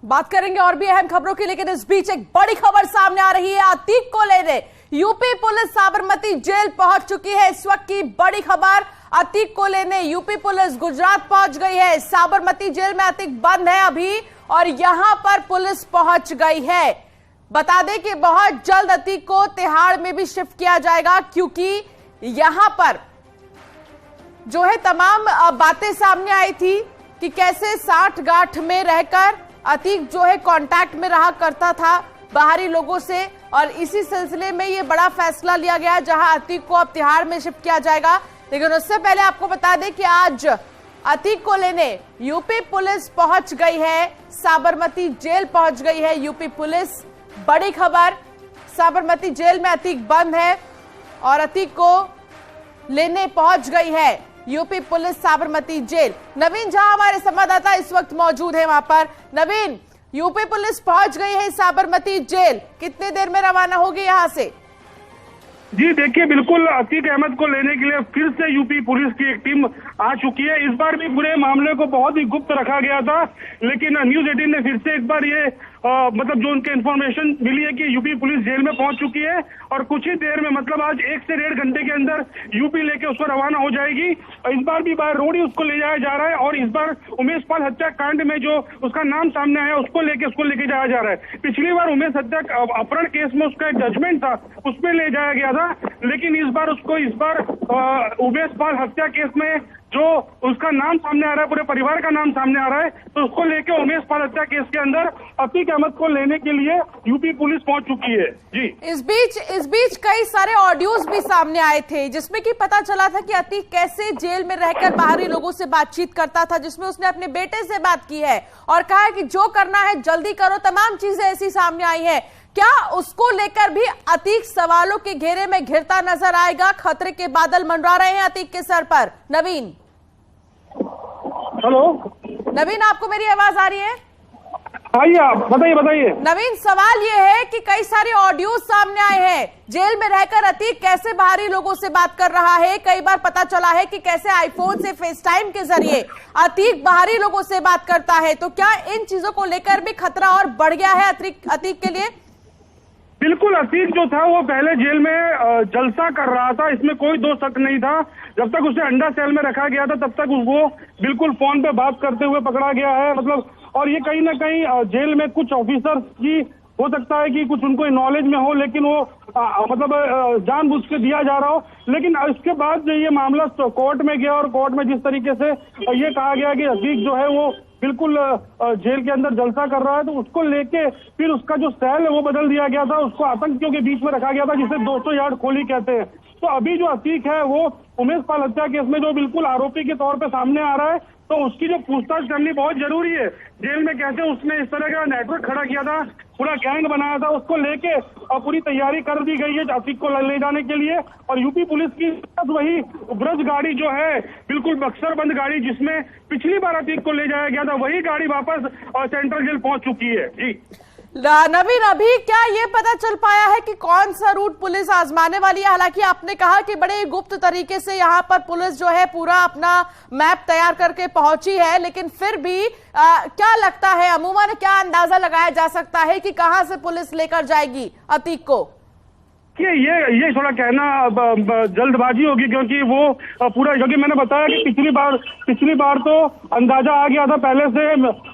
बात करेंगे और भी अहम खबरों की, लेकिन इस बीच एक बड़ी खबर सामने आ रही है। अतीक को लेने यूपी पुलिस साबरमती जेल पहुंच चुकी है। इस वक्त की बड़ी खबर, अतीक को लेने यूपी पुलिस गुजरात पहुंच गई है। साबरमती जेल में अतीक बंद है अभी और यहां पर पुलिस पहुंच गई है। बता दें कि बहुत जल्द अतीक को तिहाड़ में भी शिफ्ट किया जाएगा, क्योंकि यहां पर जो है तमाम बातें सामने आई थी कि कैसे साठ गांठ में रहकर अतीक जो है कांटेक्ट में रहा करता था बाहरी लोगों से, और इसी सिलसिले में ये बड़ा फैसला लिया गया जहां अतीक को अब तिहाड़ में शिफ्ट किया जाएगा। लेकिन उससे पहले आपको बता दें कि आज अतीक को लेने यूपी पुलिस पहुंच गई है, साबरमती जेल पहुंच गई है यूपी पुलिस। बड़ी खबर, साबरमती जेल में अतीक बंद है और अतीक को लेने पहुंच गई है यूपी पुलिस साबरमती जेल। नवीन झा हमारे संवाददाता इस वक्त मौजूद है वहां पर। नवीन, यूपी पुलिस पहुंच गई है साबरमती जेल, कितने देर में रवाना होगी यहां से? जी देखिए, बिल्कुल अतीक अहमद को लेने के लिए फिर से यूपी पुलिस की एक टीम आ चुकी है। इस बार भी पूरे मामले को बहुत ही गुप्त रखा गया था, लेकिन न्यूज़ 18 ने फिर से एक बार ये मतलब जो उनके इन्फॉर्मेशन मिली है कि यूपी पुलिस जेल में पहुंच चुकी है और कुछ ही देर में, मतलब आज 1 से 1.5 घंटे के अंदर यूपी लेके उसको रवाना हो जाएगी। इस बार भी बाय रोड ही उसको ले जाया जा रहा है और इस बार उमेश पाल हत्याकांड में जो उसका नाम सामने आया उसको लेके जाया जा रहा है। पिछली बार उमेश हत्या अपहरण केस में उसका एक जजमेंट था, उसमें ले जाया गया था, लेकिन इस बार उमेश पाल हत्या केस में जो उसका नाम सामने आ रहा है, पूरे परिवार का नाम सामने आ रहा है, तो उसको लेके उमेश पाल हत्या केस के अंदर अतीक अहमद को लेने के लिए यूपी पुलिस पहुंच चुकी है। जी, इस बीच कई सारे ऑडियोज भी सामने आए थे जिसमें कि पता चला था कि अतीक कैसे जेल में रहकर बाहरी लोगों से बातचीत करता था, जिसमें उसने अपने बेटे से बात की है और कहा है कि जो करना है जल्दी करो। तमाम चीजें ऐसी सामने आई है। क्या उसको लेकर भी अतीक सवालों के घेरे में घिरता नजर आएगा? खतरे के बादल मंडरा रहे हैं अतीक के सर पर। नवीन, हेलो नवीन, आपको मेरी आवाज आ रही है? आइए, आप बताइए। नवीन, सवाल ये है कि कई सारे ऑडियो सामने आए हैं, जेल में रहकर अतीक कैसे बाहरी लोगों से बात कर रहा है। कई बार पता चला है कि कैसे आईफोन से फेसटाइम के जरिए अतीक बाहरी लोगों से बात करता है। तो क्या इन चीजों को लेकर भी खतरा और बढ़ गया है अतीक के लिए? बिल्कुल, अतीक जो था वो पहले जेल में जलसा कर रहा था, इसमें कोई दो शक नहीं था। जब तक उसे अंडा सेल में रखा गया था तब तक वो बिल्कुल फोन पे बात करते हुए पकड़ा गया है, मतलब। और ये कहीं ना कहीं जेल में कुछ ऑफिसर्स की हो सकता है कि कुछ उनको नॉलेज में हो, लेकिन वो मतलब जानबूझ के दिया जा रहा हो। लेकिन इसके बाद जो ये मामला कोर्ट में गया और कोर्ट में जिस तरीके से ये कहा गया कि अतीक जो है वो बिल्कुल जेल के अंदर जलसा कर रहा है, तो उसको लेके फिर उसका जो सेल है वो बदल दिया गया था, उसको आतंकियों के बीच में रखा गया था, जिसे 200 यार्ड खोली कहते हैं। तो अभी जो अतीक है वो उमेश पाल हत्या केस में जो बिल्कुल आरोपी के तौर पे सामने आ रहा है, तो उसकी जो पूछताछ करनी बहुत जरूरी है। जेल में कैसे उसने इस तरह का नेटवर्क खड़ा किया था, पूरा गैंग बनाया था, उसको लेके और पूरी तैयारी कर दी गई है अतीक को ले जाने के लिए। और यूपी पुलिस की वही ब्रज गाड़ी जो है, बिल्कुल बक्सर बंद गाड़ी जिसमें पिछली बार अतीक को ले जाया गया था, वही गाड़ी वापस सेंट्रल जेल पहुंच चुकी है। जी नवीन, अभी क्या ये पता चल पाया है कि कौन सा रूट पुलिस आजमाने वाली है? हालांकि आपने कहा कि बड़े गुप्त तरीके से यहाँ पर पुलिस जो है पूरा अपना मैप तैयार करके पहुंची है, लेकिन फिर भी क्या लगता है, अमूमन क्या अंदाजा लगाया जा सकता है कि कहां से पुलिस लेकर जाएगी अतीक को? ये थोड़ा कहना जल्दबाजी होगी, क्योंकि वो पूरा, क्योंकि मैंने बताया कि पिछली बार तो अंदाजा आ गया था पहले से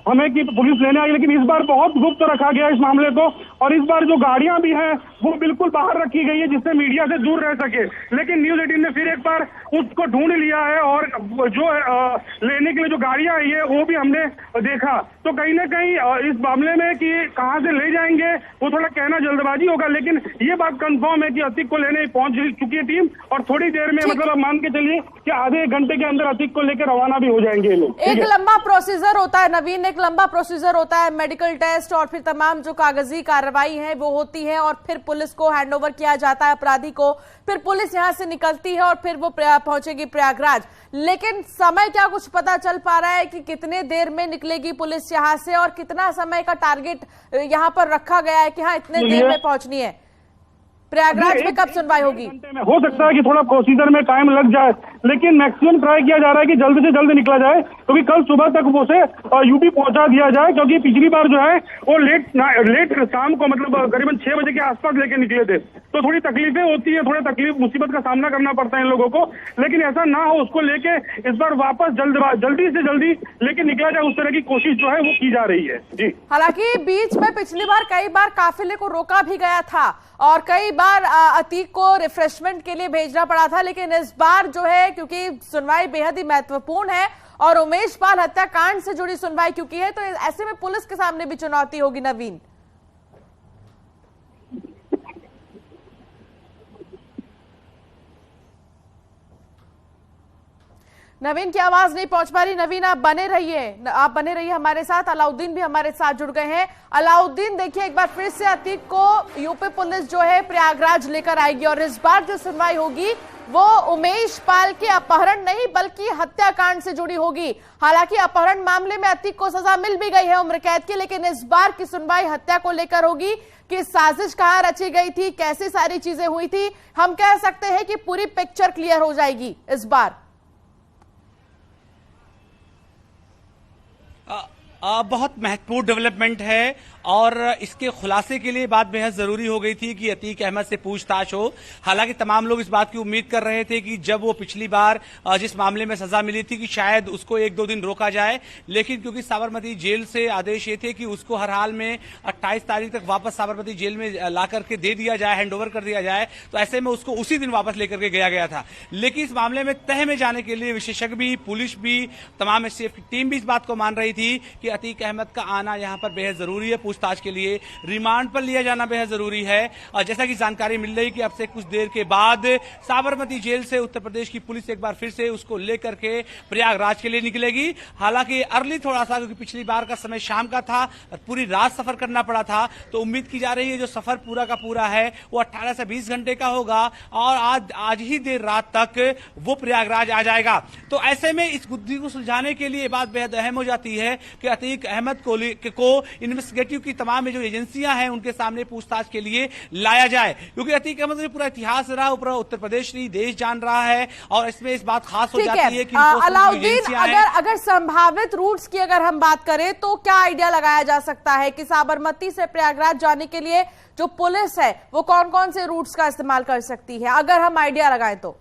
हमें कि पुलिस लेने आई, लेकिन इस बार बहुत गुप्त रखा गया इस मामले को। और इस बार जो गाड़ियां भी हैं वो बिल्कुल बाहर रखी गई है, जिससे मीडिया से दूर रह सके। लेकिन न्यूज़ 18 ने फिर एक बार उसको ढूंढ लिया है और जो लेने के लिए जो गाड़ियां आई है वो भी हमने देखा। तो कहीं ना कहीं इस मामले में कि कहां से ले जाएंगे वो थोड़ा कहना जल्दबाजी होगा, लेकिन ये बात कंफर्म है कि अतीक को लेने पहुंच चुकी है टीम और थोड़ी देर में, मतलब आप मान के चलिए कि आधे 1 घंटे के अंदर अतीक को लेकर रवाना भी हो जाएंगे लोग। एक लंबा प्रोसीजर होता है नवीन, एक लंबा प्रोसीजर होता है, मेडिकल टेस्ट और फिर तमाम जो कागजी कार्रवाई है वो होती है और फिर पुलिस को हैंडओवर किया जाता है अपराधी को, फिर पुलिस यहां से निकलती है और फिर वो पहुंचेगी प्रयागराज। लेकिन समय क्या कुछ पता चल पा रहा है कि कितने देर में निकलेगी पुलिस यहां से और कितना समय का टारगेट यहां पर रखा गया है कि हाँ इतने देर में पहुंचनी है प्रयागराज में कब सुनवाई होगी? हो सकता है कि थोड़ा प्रोसीजर में टाइम लग जाए, लेकिन मैक्सिमम ट्राई किया जा रहा है कि जल्द से जल्द निकला जाए, क्योंकि कल सुबह तक उसे यूपी पहुंचा दिया जाए, क्योंकि पिछली बार जो है वो लेट शाम को मतलब करीबन 6 बजे के आसपास लेके निकले थे। तो थोड़ी तकलीफें होती है, थोड़ी तकलीफ मुसीबत का सामना करना पड़ता है इन लोगों को, लेकिन ऐसा ना हो उसको लेके इस बार वापस जल्दी से जल्दी लेके निकला जाए, उस तरह की कोशिश जो है वो की जा रही है। जी, हालांकि बीच में पिछली बार कई बार काफिले को रोका भी गया था और कई बार अतीक को रिफ्रेशमेंट के लिए भेजना पड़ा था, लेकिन इस बार जो है क्योंकि सुनवाई बेहद ही महत्वपूर्ण है और उमेश पाल हत्याकांड से जुड़ी सुनवाई क्योंकि है, तो ऐसे में पुलिस के सामने भी चुनौती होगी। नवीन की आवाज नहीं पहुंच पा रही। नवीन आप बने रहिए हमारे साथ। अलाउद्दीन भी हमारे साथ जुड़ गए हैं। अलाउद्दीन, देखिए एक बार फिर से अतीक को यूपी पुलिस जो है प्रयागराज लेकर आएगी और इस बार जो सुनवाई होगी वो उमेश पाल के अपहरण नहीं बल्कि हत्याकांड से जुड़ी होगी। हालांकि अपहरण मामले में अतीक को सजा मिल भी गई है उम्र कैद की, लेकिन इस बार की सुनवाई हत्या को लेकर होगी कि साजिश कहां रची गई थी, कैसी सारी चीजें हुई थी। हम कह सकते हैं कि पूरी पिक्चर क्लियर हो जाएगी इस बार। बहुत महत्वपूर्ण डेवलपमेंट है और इसके खुलासे के लिए बात बेहद जरूरी हो गई थी कि अतीक अहमद से पूछताछ हो। हालांकि तमाम लोग इस बात की उम्मीद कर रहे थे कि जब वो पिछली बार जिस मामले में सजा मिली थी कि शायद उसको 1-2 दिन रोका जाए, लेकिन क्योंकि साबरमती जेल से आदेश ये थे कि उसको हर हाल में 28 तारीख तक वापस साबरमती जेल में ला करके दे दिया जाए, हैंडओवर कर दिया जाए, तो ऐसे में उसको उसी दिन वापस लेकर के गया था। लेकिन इस मामले में तह में जाने के लिए विशेषज्ञ भी, पुलिस भी, तमाम एसटीएफ की टीम भी इस बात को मान रही थी कि अतीक अहमद का आना यहां पर बेहद जरूरी है। पूछताछ के लिए रिमांड पर लिया जाना बेहद जरूरी है। और जैसा कि जानकारी मिल रही कि अब से कुछ देर के बाद साबरमती जेल से उत्तर प्रदेश की पुलिस एक बार फिर से उसको लेकर के प्रयागराज के लिए निकलेगी। हालांकि अर्ली थोड़ा सा, क्योंकि पिछली बार का समय शाम का था और पूरी रात सफर करना पड़ा था, तो उम्मीद की जा रही है जो सफर पूरा का पूरा है वो 18 से 20 घंटे का होगा और आज ही देर रात तक वो प्रयागराज आ जाएगा। तो ऐसे में इस गुत्थी को सुलझाने के लिए बात बेहद अहम हो जाती है कि अतीक अहमद को इन्वेस्टिगेटिव की तमाम जो एजेंसियां हैं उनके सामने पूछताछ के लिए लाया जाए, क्योंकि अतीक अहमद ने पूरा इतिहास रहा, पूरा उत्तर प्रदेश नहीं देश जान रहा है और इसमें इस बात खास हो जाती है कि अलाउद्दीन, अगर संभावित रूट्स की अगर हम बात करें तो क्या आइडिया लगाया जा सकता है कि साबरमती से प्रयागराज जाने के लिए जो पुलिस है वो कौन कौन से रूट्स का इस्तेमाल कर सकती है, अगर हम आइडिया लगाएं तो?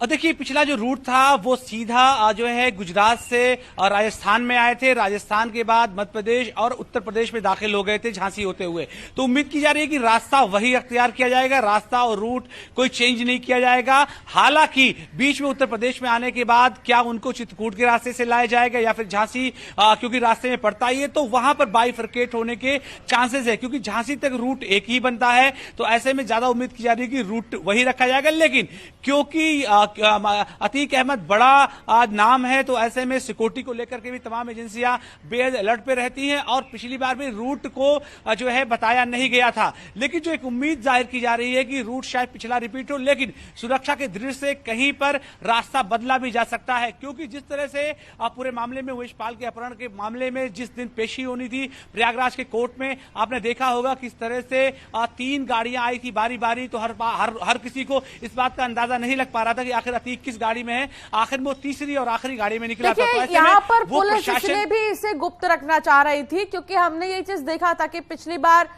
देखिए, पिछला जो रूट था वो सीधा जो है गुजरात से राजस्थान में आए थे, राजस्थान के बाद मध्य प्रदेश और उत्तर प्रदेश में दाखिल हो गए थे झांसी होते हुए। तो उम्मीद की जा रही है कि रास्ता वही अख्तियार किया जाएगा, रास्ता और रूट कोई चेंज नहीं किया जाएगा। हालांकि बीच में उत्तर प्रदेश में आने के बाद क्या उनको चित्रकूट के रास्ते से लाया जाएगा या फिर झांसी, क्योंकि रास्ते में पड़ता ही है, तो वहां पर बाइफरकेट होने के चांसेस है, क्योंकि झांसी तक रूट एक ही बनता है। तो ऐसे में ज्यादा उम्मीद की जा रही है कि रूट वही रखा जाएगा, लेकिन क्योंकि अतीक अहमद बड़ा नाम है तो ऐसे में सिक्योरिटी को लेकर के भी तमाम एजेंसियां बेहद अलर्ट पे रहती हैं और पिछली बार भी रूट को जो है बताया नहीं गया था। लेकिन जो एक उम्मीद जाहिर की जा रही है कि रूट शायद पिछला रिपीट हो, लेकिन सुरक्षा के दृष्टि से कहीं पर रास्ता बदला भी जा सकता है, क्योंकि जिस तरह से पूरे मामले में उमेश पाल के अपहरण के मामले में जिस दिन पेशी होनी थी प्रयागराज के कोर्ट में, आपने देखा होगा किस तरह से 3 गाड़ियां आई थी बारी बारी, तो हर किसी को इस बात का अंदाजा नहीं लग पा रहा था कि आखिर अतीक किस गाड़ी में है। आखिर में वो तीसरी और आखिरी गाड़ी में निकला था। तो यहाँ पर पुलिस इसलिए भी इसे गुप्त रखना चाह रही थी क्योंकि हमने ये चीज देखा था कि पिछली बार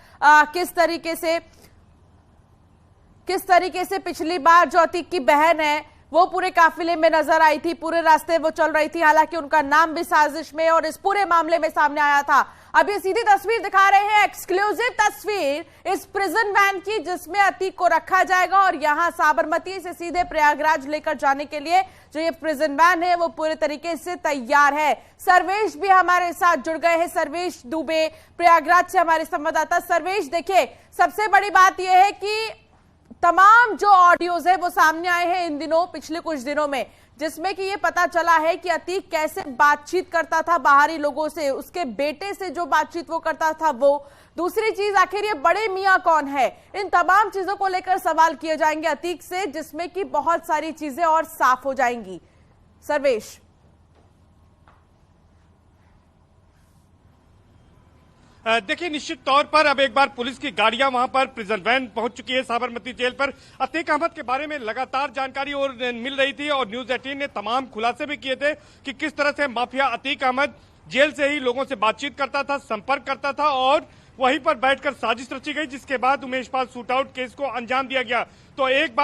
किस तरीके से पिछली बार जो अतीक की बहन है वो पूरे काफिले में नजर आई थी, पूरे रास्ते वो चल रही थी, हालांकि उनका नाम भी साजिश में और इस पूरे मामले में सामने आया था। अब ये सीधी तस्वीर दिखा रहे हैं, एक्सक्लूसिव तस्वीर इस प्रिजन वैन की जिसमें अतीक को रखा जाएगा और यहां साबरमती से सीधे प्रयागराज लेकर जाने के लिए जो ये प्रिजन वैन है वो पूरे तरीके से तैयार है। सर्वेश भी हमारे साथ जुड़ गए हैं, सर्वेश दुबे प्रयागराज से हमारे संवाददाता। सर्वेश, देखिए सबसे बड़ी बात यह है कि तमाम जो ऑडियोज है वो सामने आए हैं इन दिनों, पिछले कुछ दिनों में, जिसमें कि ये पता चला है कि अतीक कैसे बातचीत करता था बाहरी लोगों से, उसके बेटे से जो बातचीत वो करता था वो। दूसरी चीज, आखिर ये बड़े मियां कौन है, इन तमाम चीजों को लेकर सवाल किए जाएंगे अतीक से, जिसमें कि बहुत सारी चीजें और साफ हो जाएंगी। सर्वेश। देखिए, निश्चित तौर पर अब एक बार पुलिस की गाड़ियां वहां पर प्रिजन वैन पहुंच चुकी है साबरमती जेल पर। अतीक अहमद के बारे में लगातार जानकारी और मिल रही थी और न्यूज 18 ने तमाम खुलासे भी किए थे कि किस तरह से माफिया अतीक अहमद जेल से ही लोगों से बातचीत करता था, संपर्क करता था और वहीं पर बैठकर साजिश रची गई, जिसके बाद उमेश पाल शूटआउट केस को अंजाम दिया गया। तो एक बार